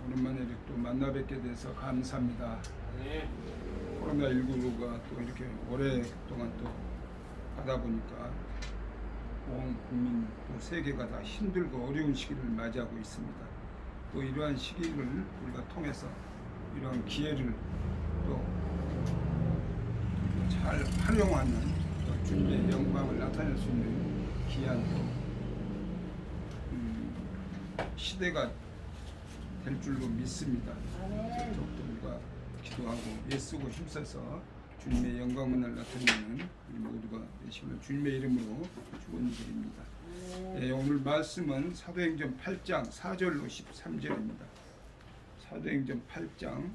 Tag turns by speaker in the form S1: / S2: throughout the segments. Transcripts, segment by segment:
S1: 오랜만에 이렇게 또 만나 뵙게 돼서 감사합니다.
S2: 네.
S1: 코로나19가 또 이렇게 오랫동안 또 하다 보니까 온 국민 또 세계가 다 힘들고 어려운 시기를 맞이하고 있습니다. 또 이러한 시기를 우리가 통해서 이러한 기회를 또 잘 활용하는 또 주님의 영광을 나타낼 수 있는 귀한 또 시대가 될 줄로 믿습니다. 더욱더 우리가 기도하고 애쓰고 힘써서 주님의 영광을 나타내는 우리 모두가 되시길 주님의 이름으로 축원드립니다. 오늘 말씀은 사도행전 8장 4절로 13절입니다. 사도행전 8장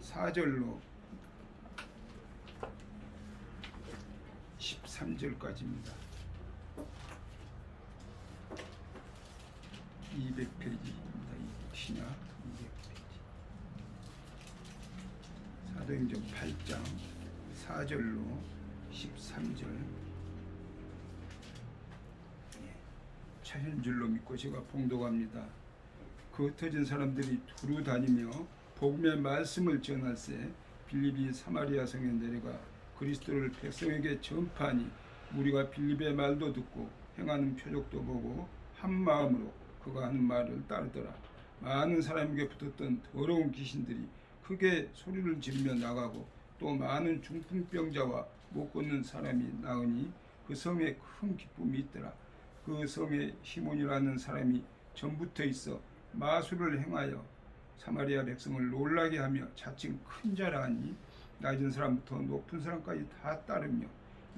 S1: 4절로 13절까지입니다. 200페이지입니다. 이 신약 200페이지. 사도행전 8장 4절로 13절. 차현 줄로 믿고 제가 봉독합니다. 그 흩어진 사람들이 두루 다니며 복음의 말씀을 전할세 빌립이 사마리아 성에 내려가 그리스도를 백성에게 전파하니 우리가 빌립의 말도 듣고 행하는 표적도 보고 한 마음으로 그가 하는 말을 따르더라. 많은 사람에게 붙었던 더러운 귀신들이 크게 소리를 지르며 나가고 또 많은 중풍병자와 못 걷는 사람이 나으니 그 성에 큰 기쁨이 있더라. 그 성에 시몬이라는 사람이 전부터 있어 마술을 행하여 사마리아 백성을 놀라게 하며 자칭 큰 자라하니 낮은 사람부터 높은 사람까지 다 따르며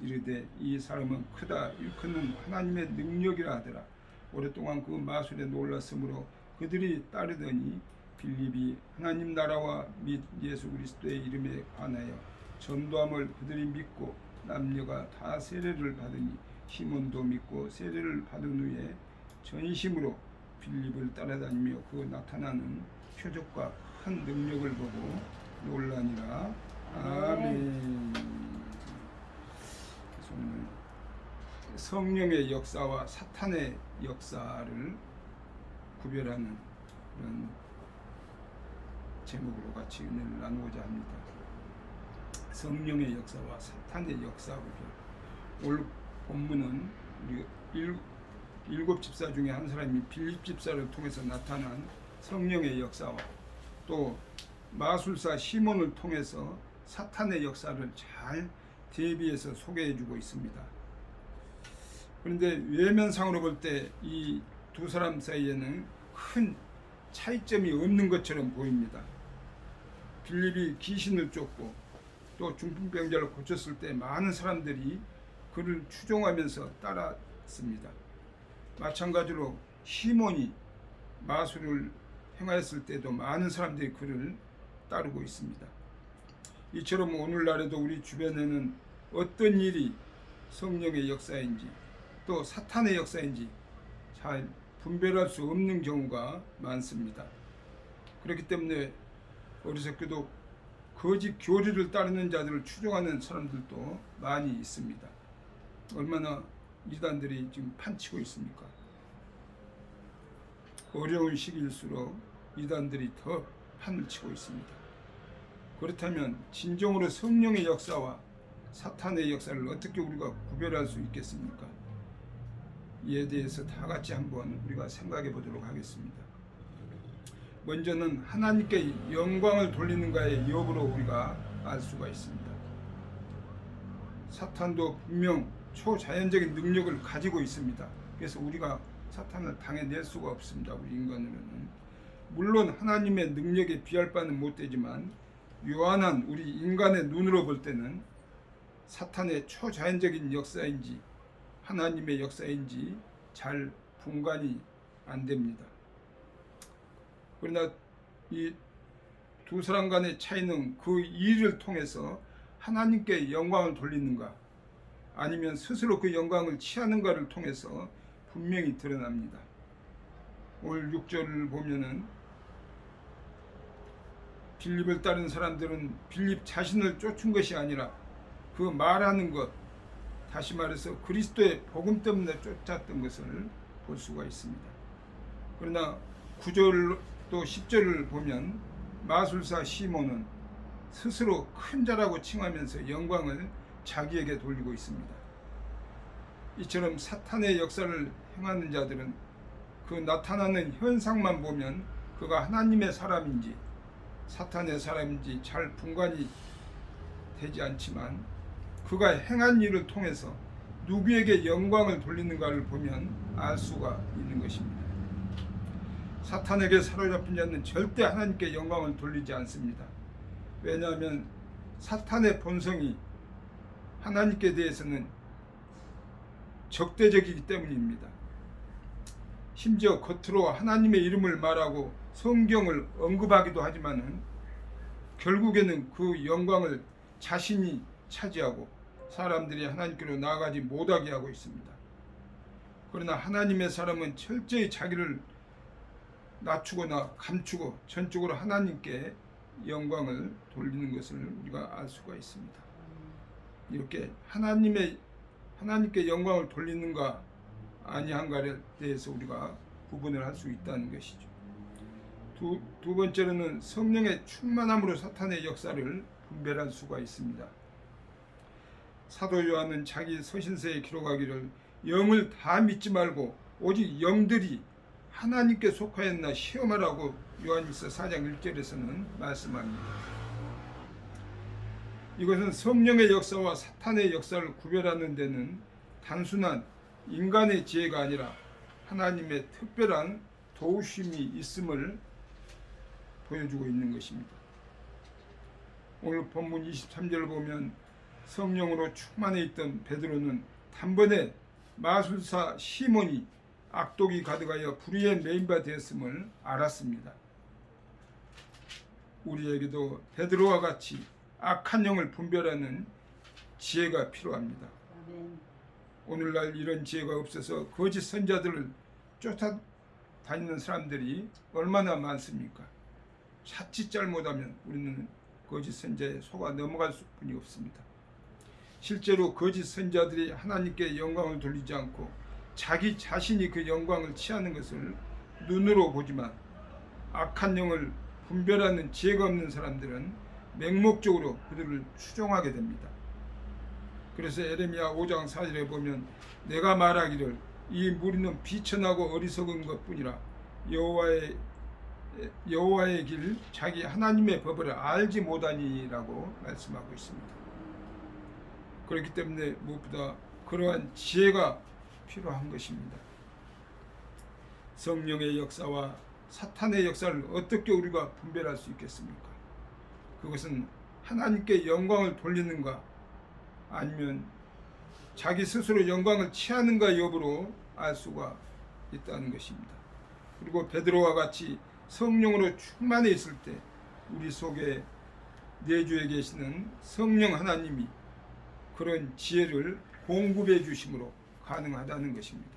S1: 이르되 이 사람은 크다 일컫는 하나님의 능력이라 하더라. 오랫동안 그 마술에 놀랐으므로 그들이 따르더니 빌립이 하나님 나라와 및 예수 그리스도의 이름에 관하여 전도함을 그들이 믿고 남녀가 다 세례를 받으니 시몬도 믿고 세례를 받은 후에 전심으로 빌립을 따라다니며 그 나타나는 표적과 큰 능력을 보고 놀라니라. 아멘. 그래서 오늘 성령의 역사와 사탄의 역사를 구별하는 그런 제목으로 같이 은혜를 나누고자 합니다. 성령의 역사와 사탄의 역사 구별. 오늘 본문은 우리 일곱 집사 중에 한 사람이 빌립 집사를 통해서 나타난 성령의 역사와 또 마술사 시몬을 통해서 사탄의 역사를 잘 대비해서 소개해주고 있습니다. 그런데 외면상으로 볼 때 이 두 사람 사이에는 큰 차이점이 없는 것처럼 보입니다. 빌립이 귀신을 쫓고 또 중풍병자를 고쳤을 때 많은 사람들이 그를 추종하면서 따랐습니다. 마찬가지로 시몬이 마술을 행하였을 때도 많은 사람들이 그를 따르고 있습니다. 이처럼 오늘날에도 우리 주변에는 어떤 일이 성령의 역사인지 또 사탄의 역사인지 잘 분별할 수 없는 경우가 많습니다. 그렇기 때문에 어리석게도 거짓 교리를 따르는 자들을 추종하는 사람들도 많이 있습니다. 얼마나 이단들이 지금 판치고 있습니까? 어려운 시기일수록 이단들이 더 판을 치고 있습니다. 그렇다면 진정으로 성령의 역사와 사탄의 역사를 어떻게 우리가 구별할 수 있겠습니까? 이에 대해서 다 같이 한번 우리가 생각해 보도록 하겠습니다. 먼저는 하나님께 영광을 돌리는가의 여부로 우리가 알 수가 있습니다. 사탄도 분명 초자연적인 능력을 가지고 있습니다. 그래서 우리가 사탄을 당해낼 수가 없습니다. 우리 인간으로는. 물론 하나님의 능력에 비할 바는 못 되지만 요한한 우리 인간의 눈으로 볼 때는 사탄의 초자연적인 역사인지 하나님의 역사인지 잘 분간이 안 됩니다. 그러나 이 두 사람 간의 차이는 그 일을 통해서 하나님께 영광을 돌리는가 아니면 스스로 그 영광을 취하는가를 통해서 분명히 드러납니다. 오늘 6절을 보면은 빌립을 따른 사람들은 빌립 자신을 쫓은 것이 아니라 그 말하는 것, 다시 말해서 그리스도의 복음 때문에 쫓았던 것을 볼 수가 있습니다. 그러나 9절 또 10절을 보면 마술사 시몬은 스스로 큰 자라고 칭하면서 영광을 자기에게 돌리고 있습니다. 이처럼 사탄의 역사를 행하는 자들은 그 나타나는 현상만 보면 그가 하나님의 사람인지 사탄의 사람인지 잘 분간이 되지 않지만 그가 행한 일을 통해서 누구에게 영광을 돌리는가를 보면 알 수가 있는 것입니다. 사탄에게 사로잡힌 자는 절대 하나님께 영광을 돌리지 않습니다. 왜냐하면 사탄의 본성이 하나님께 대해서는 적대적이기 때문입니다. 심지어 겉으로 하나님의 이름을 말하고 성경을 언급하기도 하지만은 결국에는 그 영광을 자신이 차지하고 사람들이 하나님께로 나아가지 못하게 하고 있습니다. 그러나 하나님의 사람은 철저히 자기를 낮추거나 감추고 전적으로 하나님께 영광을 돌리는 것을 우리가 알 수가 있습니다. 이렇게 하나님께 영광을 돌리는가 아니한가에 대해서 우리가 구분을 할 수 있다는 것이죠. 두 번째로는 성령의 충만함으로 사탄의 역사를 분별할 수가 있습니다. 사도 요한은 자기 서신서에 기록하기를 영을 다 믿지 말고 오직 영들이 하나님께 속하였나 시험하라고 요한일서 4장 1절에서는 말씀합니다. 이것은 성령의 역사와 사탄의 역사를 구별하는 데는 단순한 인간의 지혜가 아니라 하나님의 특별한 도우심이 있음을 보여주고 있는 것입니다. 오늘 본문 23절을 보면 성령으로 충만해 있던 베드로는 단번에 마술사 시몬이 악독이 가득하여 불의의 메인바 되었음을 알았습니다. 우리에게도 베드로와 같이 악한 영을 분별하는 지혜가 필요합니다. 오늘날 이런 지혜가 없어서 거짓 선자들을 쫓아다니는 사람들이 얼마나 많습니까? 자칫 잘못하면 우리는 거짓 선자에 속아 넘어갈 수뿐이 없습니다. 실제로 거짓 선자들이 하나님께 영광을 돌리지 않고 자기 자신이 그 영광을 취하는 것을 눈으로 보지만 악한 영을 분별하는 지혜가 없는 사람들은 맹목적으로 그들을 추종하게 됩니다. 그래서 에레미야 5장 4절에 보면 내가 말하기를 이 무리는 비천하고 어리석은 것뿐이라 여호와의 길 자기 하나님의 법을 알지 못하니라고 말씀하고 있습니다. 그렇기 때문에 무엇보다 그러한 지혜가 필요한 것입니다. 성령의 역사와 사탄의 역사를 어떻게 우리가 분별할 수 있겠습니까? 그것은 하나님께 영광을 돌리는가 아니면 자기 스스로 영광을 취하는가 여부로 알 수가 있다는 것입니다. 그리고 베드로와 같이 성령으로 충만해 있을 때 우리 속에 내주에 계시는 성령 하나님이 그런 지혜를 공급해 주심으로 가능하다는 것입니다.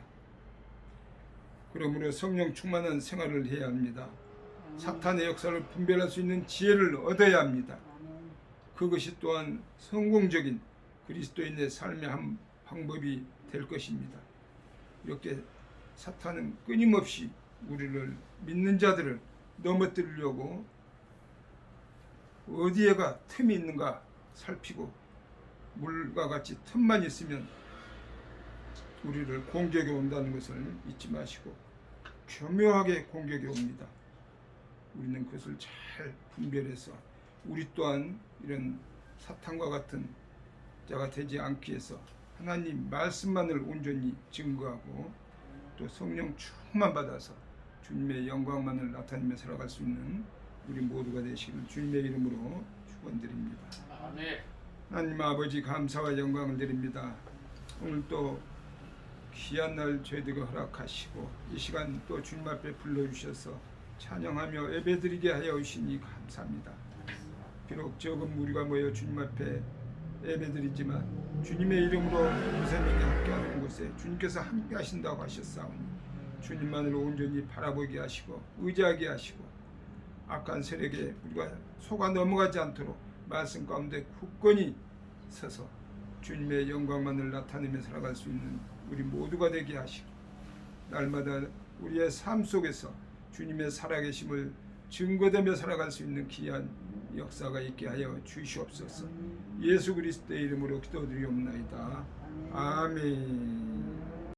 S1: 그러므로 성령 충만한 생활을 해야 합니다. 사탄의 역사를 분별할 수 있는 지혜를 얻어야 합니다. 그것이 또한 성공적인 그리스도인의 삶의 한 방법이 될 것입니다. 이렇게 사탄은 끊임없이 우리를 믿는 자들을 넘어뜨리려고 어디에가 틈이 있는가 살피고 물과 같이 틈만 있으면 우리를 공격해 온다는 것을 잊지 마시고 교묘하게 공격해 옵니다. 우리는 그것을 잘 분별해서 우리 또한 이런 사탄과 같은 자가 되지 않기 위해서 하나님 말씀만을 온전히 증거하고 또 성령 충만 받아서 주님의 영광만을 나타내며 살아갈 수 있는 우리 모두가 되시길 주님의 이름으로 축원드립니다. 아멘. 하나님 아버지 감사와 영광을 드립니다. 오늘 또 귀한 날 저희들에게 허락하시고 이 시간 또 주님 앞에 불러주셔서 찬양하며 예배드리게 하여 주시니 감사합니다. 비록 적은 무리가 모여 주님 앞에 예배드리지만 주님의 이름으로 무세명이 함께하는 곳에 주님께서 함께 하신다고 하셨사오니 주님만을 온전히 바라보게 하시고 의지하게 하시고 악한 세력에 우리가 속아 넘어가지 않도록 말씀 가운데 굳건히 서서 주님의 영광만을 나타내며 살아갈 수 있는 우리 모두가 되게 하시고 날마다 우리의 삶 속에서 주님의 살아계심을 증거되며 살아갈 수 있는 귀한 역사가 있게 하여 주시옵소서. 예수 그리스도의 이름으로 기도드리옵나이다. 아멘.